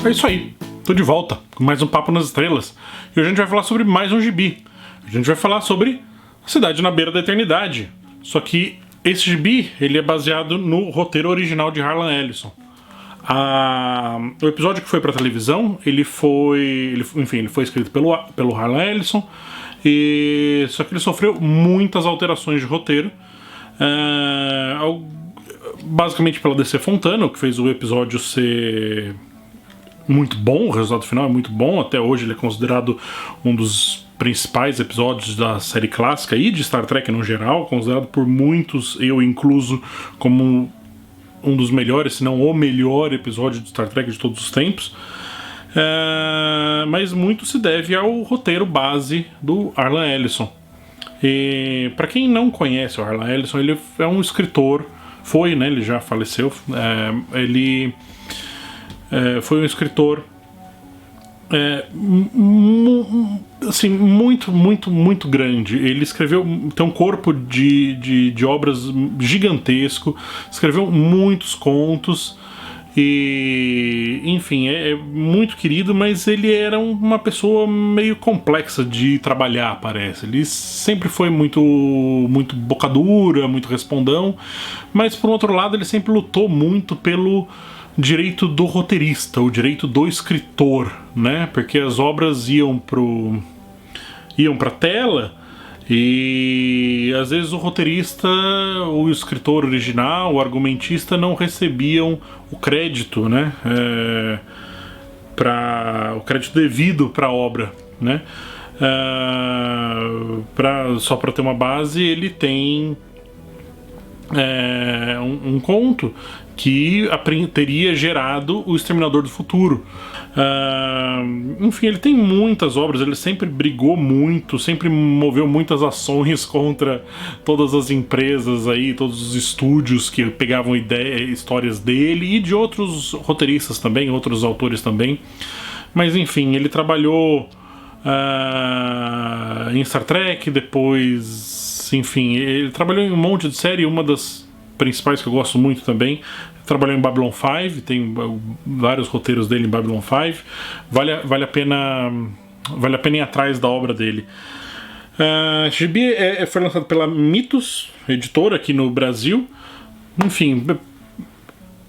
É isso aí, tô de volta com mais um Papo nas Estrelas. E hoje a gente vai falar sobre mais um gibi. A gente vai falar sobre A Cidade na Beira da Eternidade. Só que esse gibi, ele é baseado no roteiro original de Harlan Ellison. O episódio que foi pra televisão, ele foi escrito pelo Harlan Ellison, só que ele sofreu muitas alterações de roteiro, basicamente pela DC Fontana, o que fez o episódio ser muito bom. O resultado final é muito bom, até hoje ele é considerado um dos principais episódios da série clássica e de Star Trek no geral, considerado por muitos, eu incluso, como um dos melhores, se não o melhor episódio de Star Trek de todos os tempos. Mas muito se deve ao roteiro base do Harlan Ellison. E para quem não conhece o Harlan Ellison, ele é um escritor, ele já faleceu, ele foi um escritor assim, muito grande. Ele tem um corpo de obras gigantesco, escreveu muitos contos e, enfim, é muito querido, mas ele era uma pessoa meio complexa de trabalhar, parece. Ele sempre foi muito boca dura, muito respondão, mas por outro lado ele sempre lutou muito pelo direito do roteirista, o direito do escritor, né? Porque as obras iam pra tela e às vezes o roteirista, o escritor original, o argumentista não recebiam o crédito, né? O crédito devido para a obra, né? Só para ter uma base, ele tem um conto que teria gerado o Exterminador do Futuro. Enfim, ele tem muitas obras, ele sempre brigou muito, sempre moveu muitas ações contra todas as empresas aí, todos os estúdios que pegavam histórias dele e de outros roteiristas também, outros autores também. Mas enfim, ele trabalhou em Star Trek, depois, enfim, ele trabalhou em um monte de série, uma das principais que eu gosto muito também. Trabalhou em Babylon 5, tem vários roteiros dele em Babylon 5. Vale a pena ir atrás da obra dele. Gibi foi lançado pela Mitos, editora aqui no Brasil. Enfim,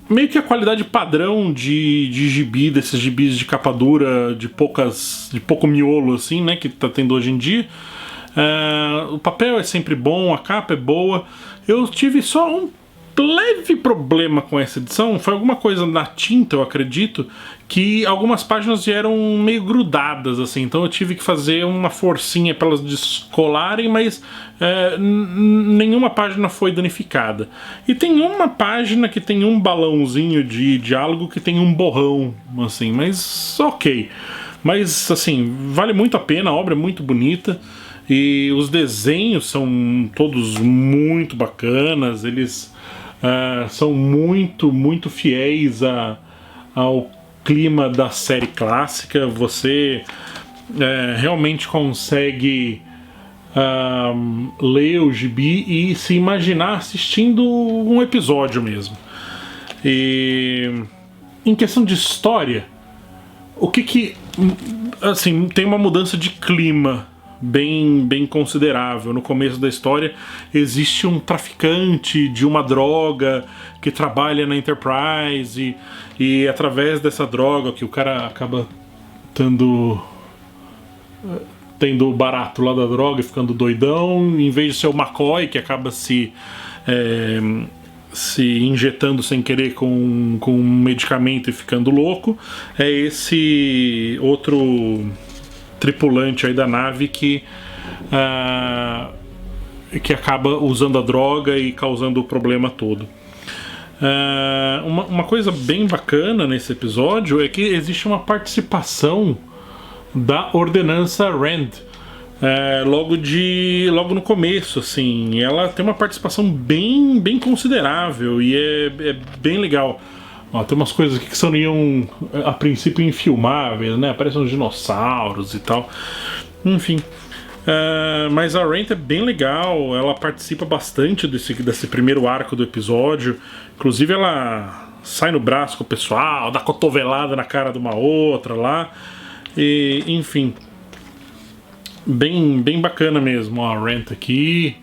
meio que a qualidade padrão de gibi, desses gibis de capa dura, de pouco miolo, assim, né, que tá tendo hoje em dia. O papel é sempre bom, a capa é boa. Eu tive só um leve problema com essa edição, foi alguma coisa na tinta, eu acredito, que algumas páginas vieram meio grudadas, assim, então eu tive que fazer uma forcinha para elas descolarem, mas nenhuma página foi danificada. E tem uma página que tem um balãozinho de diálogo que tem um borrão, assim, mas ok. Mas, assim, vale muito a pena, a obra é muito bonita. E os desenhos são todos muito bacanas, eles são muito fiéis ao clima da série clássica. Você realmente consegue ler o gibi e se imaginar assistindo um episódio mesmo. E em questão de história, assim, tem uma mudança de clima bem considerável. No começo da história existe um traficante de uma droga que trabalha na Enterprise e através dessa droga que o cara acaba tendo o barato lá da droga e ficando doidão, em vez de ser o McCoy que acaba se injetando sem querer com um medicamento e ficando louco, é esse outro tripulante aí da nave que acaba usando a droga e causando o problema todo. Uma coisa bem bacana nesse episódio é que existe uma participação da Ordenança Rand logo no começo, assim. Ela tem uma participação bem considerável e é bem legal. Tem umas coisas aqui que seriam a princípio infilmáveis, né? Aparecem uns dinossauros e tal. Enfim. Mas a Rand é bem legal. Ela participa bastante desse primeiro arco do episódio. Inclusive ela sai no braço com o pessoal, dá cotovelada na cara de uma outra lá. E, enfim, bem bacana mesmo. Ó, Rand aqui.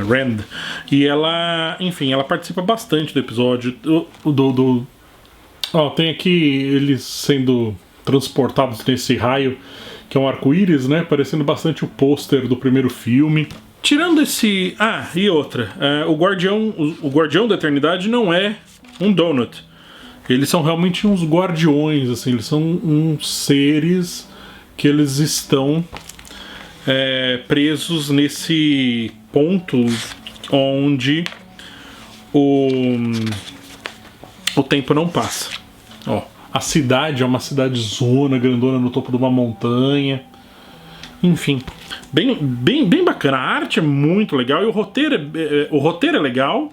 Rand. E ela, enfim, ela participa bastante do episódio. Ó, tem aqui eles sendo transportados nesse raio, que é um arco-íris, né? Parecendo bastante o pôster do primeiro filme. Tirando esse... Ah, e outra. O Guardião da Eternidade não é um Donut. Eles são realmente uns guardiões, assim. Eles são uns seres que eles estão presos nesse ponto onde o tempo não passa. Ó, a cidade é uma cidade zona, grandona, no topo de uma montanha. Enfim, bem bacana. A arte é muito legal e o roteiro é legal.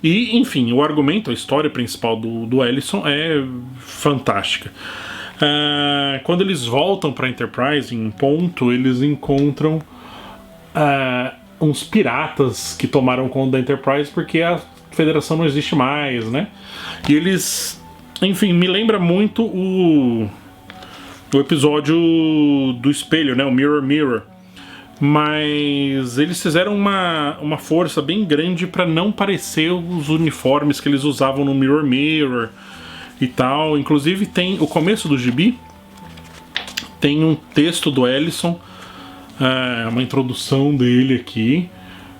E, enfim, o argumento, a história principal do Ellison é fantástica. Quando eles voltam para Enterprise, em um ponto, eles encontram uns piratas que tomaram conta da Enterprise porque a Federação não existe mais, né? E eles... Enfim, me lembra muito o episódio do espelho, né? O Mirror Mirror. Mas eles fizeram uma força bem grande para não parecer os uniformes que eles usavam no Mirror Mirror e tal. Inclusive tem o começo do gibi, tem um texto do Ellison, uma introdução dele aqui,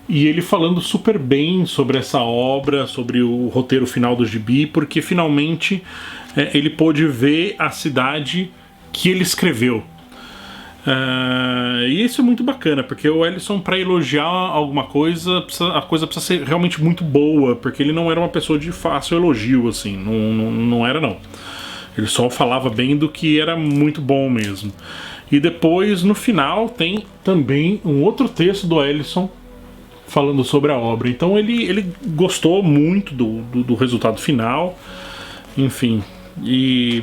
e ele falando super bem sobre essa obra, sobre o roteiro final do gibi, porque finalmente ele pôde ver a cidade que ele escreveu. E isso é muito bacana, porque o Ellison, para elogiar alguma coisa, a coisa precisa ser realmente muito boa, porque ele não era uma pessoa de fácil elogio, assim, não era não. Ele só falava bem do que era muito bom mesmo. E depois, no final, tem também um outro texto do Ellison falando sobre a obra. Então ele gostou muito do resultado final, enfim. E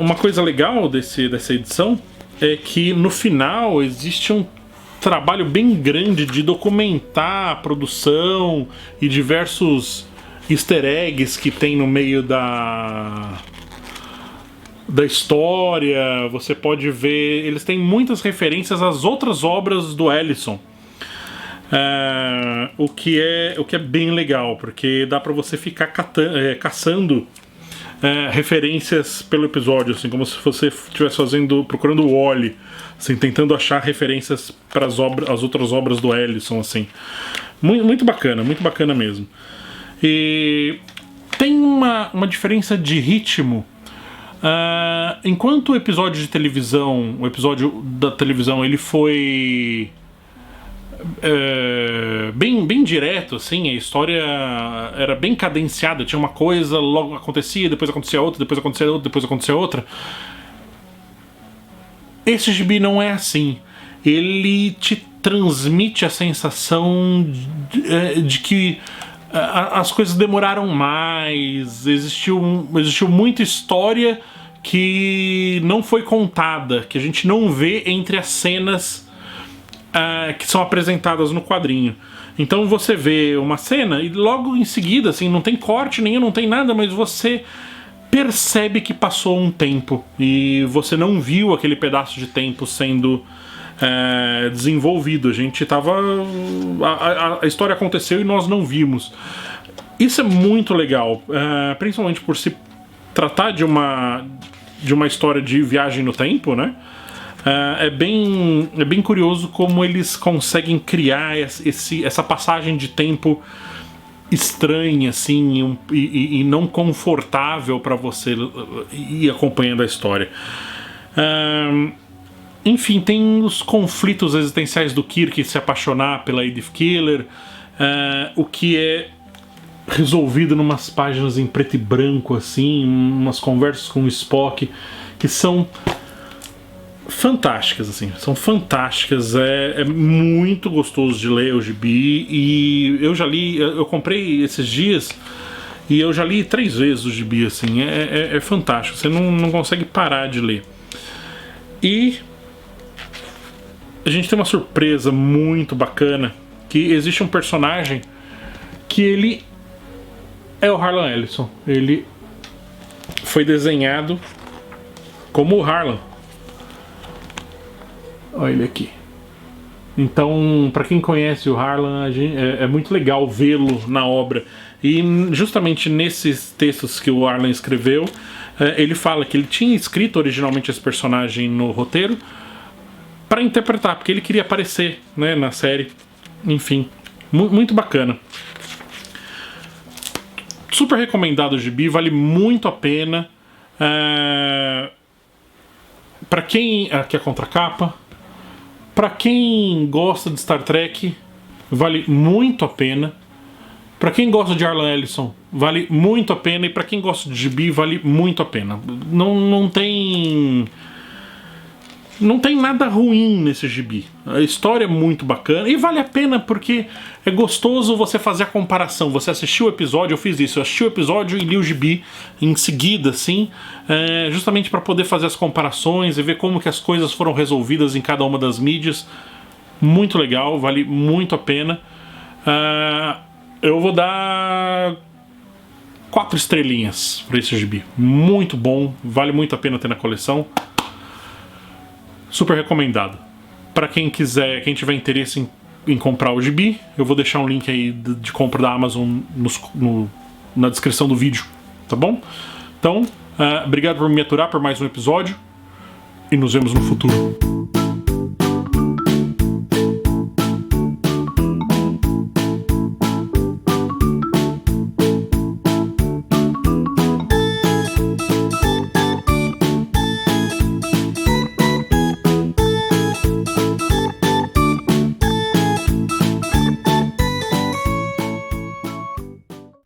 uma coisa legal dessa edição é que no final existe um trabalho bem grande de documentar a produção e diversos easter eggs que tem no meio da história. Você pode ver, eles têm muitas referências às outras obras do Ellison. O que é bem legal, porque dá pra você ficar caçando referências pelo episódio, assim, como se você estivesse procurando o Wall-E, assim, tentando achar referências para as outras obras do Ellison, assim. Muito bacana mesmo. E tem uma diferença de ritmo. Enquanto o episódio da televisão, ele foi bem direto, assim, a história era bem cadenciada, tinha uma coisa, logo acontecia, depois acontecia outra, depois acontecia outra, depois acontecia outra. Esse gibi não é assim. Ele te transmite a sensação de que as coisas demoraram mais, existiu muita história que não foi contada, que a gente não vê entre as cenas que são apresentadas no quadrinho. Então você vê uma cena e logo em seguida, assim, não tem corte nenhum, não tem nada, mas você percebe que passou um tempo e você não viu aquele pedaço de tempo sendo desenvolvido. A gente tava... A história aconteceu e nós não vimos. Isso é muito legal, principalmente por se tratar de uma história de viagem no tempo, né? É bem curioso como eles conseguem criar essa passagem de tempo estranha, assim, e não confortável para você ir acompanhando a história. Enfim, tem os conflitos existenciais do Kirk se apaixonar pela Edith Keeler, o que é resolvido numas páginas em preto e branco, assim, umas conversas com o Spock que são fantásticas, assim, são fantásticas. É muito gostoso de ler o gibi, e eu comprei esses dias e eu já li 3 vezes o gibi, assim, é fantástico, você não consegue parar de ler. E a gente tem uma surpresa muito bacana, que existe um personagem que ele é o Harlan Ellison. Ele foi desenhado como o Harlan. Olha ele aqui. Então, para quem conhece o Harlan, é muito legal vê-lo na obra. E justamente nesses textos que o Harlan escreveu, ele fala que ele tinha escrito originalmente esse personagem no roteiro para interpretar, porque ele queria aparecer, né, na série. Enfim, muito bacana. Super recomendado o gibi, vale muito a pena. Para quem quer contracapa, para quem gosta de Star Trek, vale muito a pena. Para quem gosta de Harlan Ellison, vale muito a pena. E para quem gosta de gibi, vale muito a pena. Não tem nada ruim nesse gibi. A história é muito bacana e vale a pena porque é gostoso você fazer a comparação. Você assistiu o episódio, eu fiz isso, eu assisti o episódio e li o gibi em seguida, assim, justamente para poder fazer as comparações e ver como que as coisas foram resolvidas em cada uma das mídias. Muito legal, vale muito a pena. Eu vou dar 4 estrelinhas para esse gibi. Muito bom, vale muito a pena ter na coleção. Super recomendado. Para quem quiser, quem tiver interesse em comprar o gibi, eu vou deixar um link aí de compra da Amazon na descrição do vídeo, tá bom? Então, obrigado por me aturar por mais um episódio e nos vemos no futuro.